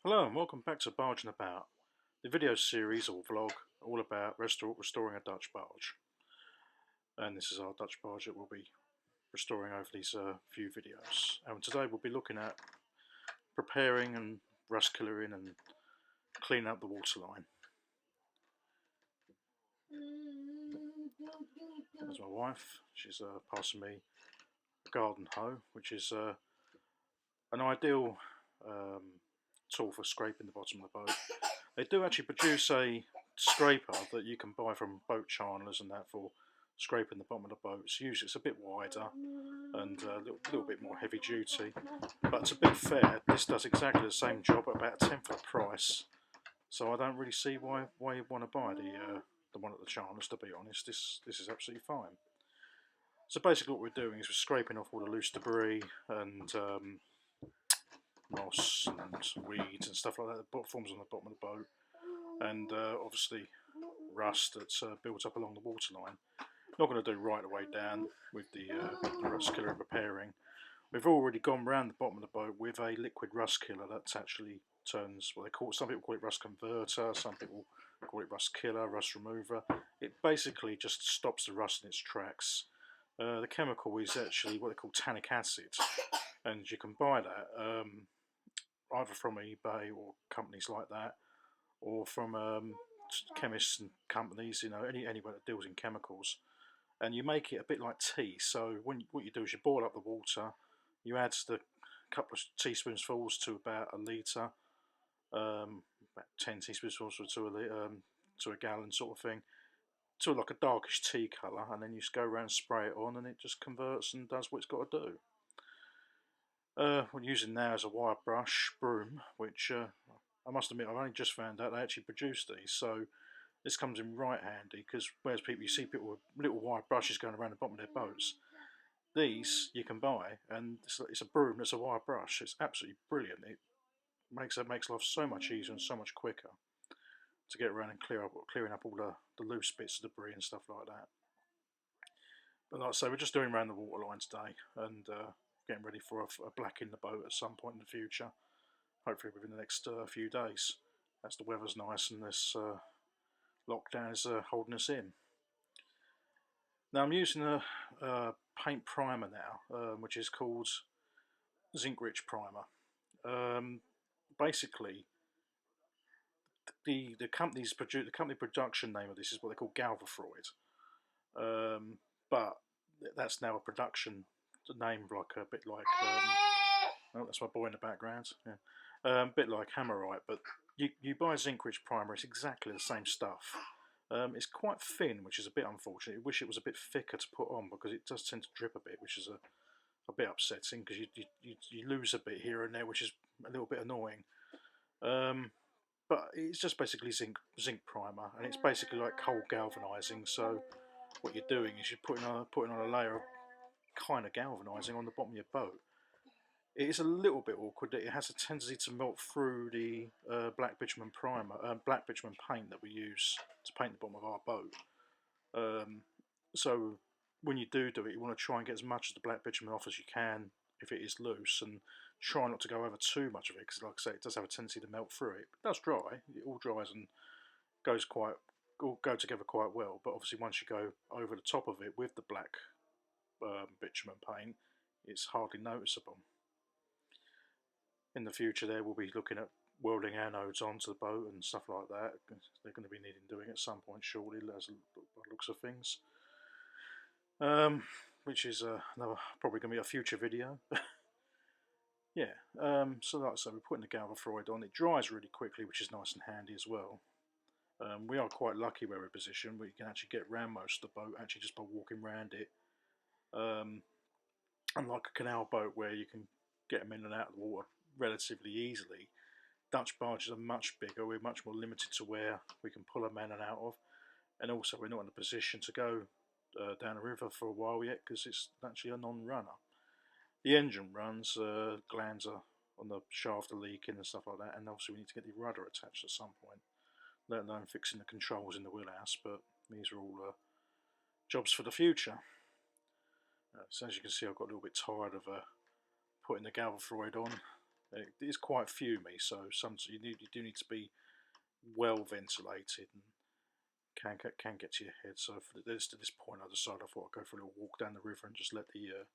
Hello and welcome back to Barging About, the video series or vlog all about restoring a Dutch barge. And this is our Dutch barge that we'll be restoring over these few videos. And today we'll be looking at preparing and rust killering and cleaning up the waterline. There's my wife. She's passing me a garden hoe, which is an ideal tool for scraping the bottom of the boat. They do actually produce a scraper that you can buy from boat chandlers and that for scraping the bottom of the boats. Usually it's a bit wider and a little bit more heavy duty, but to be fair, this does exactly the same job at about a tenth of the price. So I don't really see why you want to buy the one at the chandlers. To be honest, this is absolutely fine. So basically, what we're doing is we're scraping off all the loose debris and moss and weeds and stuff like that that forms on the bottom of the boat, and obviously rust that's built up along the waterline. Not going to do right the way down with the rust killer repairing. We've already gone round the bottom of the boat with a liquid rust killer that's actually turns, well, some people call it rust converter, some people call it rust killer, rust remover. It basically just stops the rust in its tracks. The chemical is actually what they call tannic acid, and you can buy that either from eBay or companies like that, or from chemists and companies, anywhere that deals in chemicals. And you make it a bit like tea. So what you do is you boil up the water, you add the couple of teaspoonfuls to about a litre, about 10 teaspoonfuls to a gallon sort of thing, to like a darkish tea colour, and then you just go around and spray it on, and it just converts and does what it's got to do. What I'm using now is a wire brush broom, which I must admit I've only just found out they actually produce these, so this comes in right handy, because whereas you see people with little wire brushes going around the bottom of their boats, these you can buy, and it's a broom that's a wire brush. It's absolutely brilliant. It makes life so much easier and so much quicker to get around and clearing up all the loose bits of debris and stuff like that. But like I say, we're just doing around the waterline today and getting ready for a black in the boat at some point in the future, hopefully within the next few days, as the weather's nice and this lockdown is holding us in. Now I'm using a paint primer now, which is called Zinc Rich Primer. Basically, the company production name of this is what they call Galvafroid, but that's now a production name, like a bit like oh, that's my boy in the background. Yeah, a bit like Hammerite, but you buy Zinc Rich Primer, it's exactly the same stuff. It's quite thin, which is a bit unfortunate. I wish it was a bit thicker to put on, because it does tend to drip a bit, which is a bit upsetting, because you lose a bit here and there, which is a little bit annoying. But it's just basically zinc primer, and it's basically like cold galvanizing. So what you're doing is you're putting on a layer of kind of galvanizing on the bottom of your boat. It is a little bit awkward. It has a tendency to melt through the black bitumen paint that we use to paint the bottom of our boat. So when you do it, you want to try and get as much of the black bitumen off as you can if it is loose, and try not to go over too much of it, because like I say, it does have a tendency to melt through it. It does dry. It all dries and go together quite well. But obviously, once you go over the top of it with the black bitumen paint, it's hardly noticeable. In the future, there we'll be looking at welding anodes onto the boat and stuff like that. They're going to be needing doing at some point shortly, as by the looks of things. Which is probably going to be a future video. Yeah, so like I say, we're putting the Galvafroid on. It dries really quickly, which is nice and handy as well. We are quite lucky where we're positioned. We can actually get around most of the boat actually just by walking around it. Unlike a canal boat where you can get them in and out of the water relatively easily, Dutch barges are much bigger. We're much more limited to where we can pull them in and out of, and also we're not in a position to go down a river for a while yet, because it's actually a non-runner. The engine runs, glands are on the shaft are leaking and stuff like that, and obviously we need to get the rudder attached at some point, let alone fixing the controls in the wheelhouse. But these are all jobs for the future. So as you can see, I've got a little bit tired of putting the Galvafroid on. It is quite fumy, so you do need to be well ventilated and can get to your head. So to this point, I decided I thought I'd go for a little walk down the river and just let the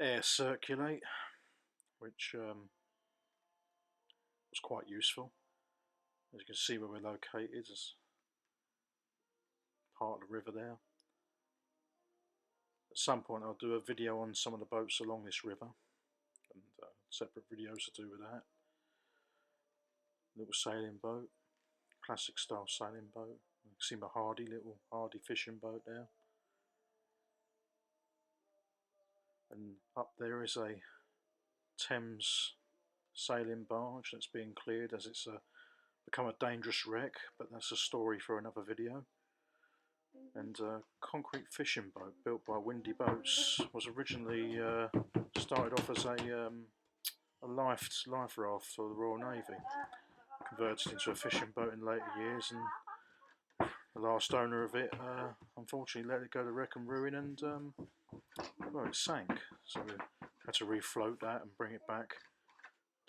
air circulate, which was quite useful. As you can see where we're located, is part of the river there. At some point I'll do a video on some of the boats along this river, and separate videos to do with that. Little sailing boat, classic style sailing boat. You can see my little hardy fishing boat there. And up there is a Thames sailing barge that's being cleared as it's become a dangerous wreck, but that's a story for another video. And a concrete fishing boat built by Windy Boats was originally started off as a life raft for the Royal Navy, converted into a fishing boat in later years, and the last owner of it unfortunately let it go to wreck and ruin, and well, it sank, so we had to refloat that and bring it back.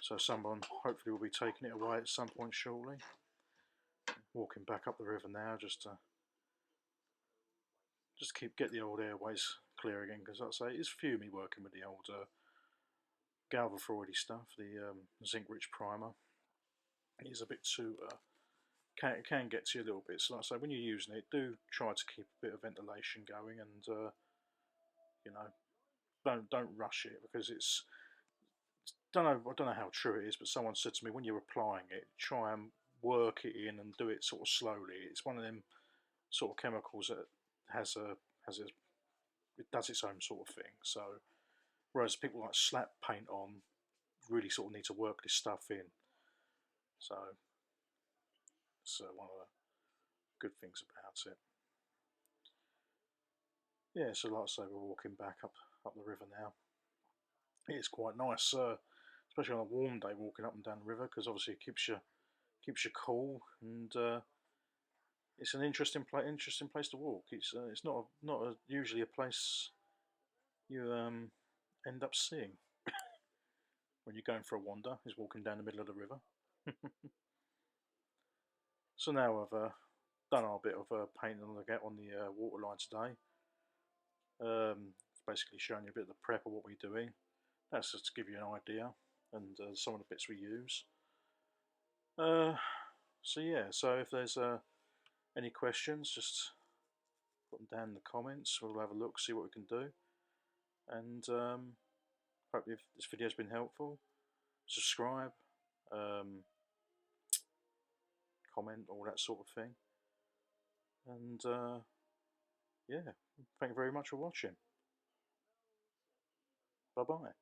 So someone hopefully will be taking it away at some point shortly. Walking back up the river now just to get the old airways clear again, because like I say, it's fumy working with the old Galvafroidy stuff, the zinc-rich primer. It is a bit too can get to you a little bit. So like I say, when you're using it, do try to keep a bit of ventilation going, and you know, don't rush it, because it's I don't know how true it is, but someone said to me, when you're applying it, try and work it in and do it sort of slowly. It's one of them sort of chemicals that it does its own sort of thing. So whereas people like slap paint on really sort of need to work this stuff in. So it's one of the good things about it. Yeah, so like I say, we're walking back up the river now. It's quite nice, especially on a warm day, walking up and down the river, because obviously it keeps you cool, and it's an interesting place to walk. It's not usually a place you end up seeing when you're going for a wander, is walking down the middle of the river. So now I've done our bit of painting on the waterline today. Basically showing you a bit of the prep of what we're doing. That's just to give you an idea, and some of the bits we use. So yeah, so if there's any questions, just put them down in the comments. We'll have a look, see what we can do, and hopefully if this video's been helpful, subscribe, comment, all that sort of thing. And yeah, thank you very much for watching. Bye bye.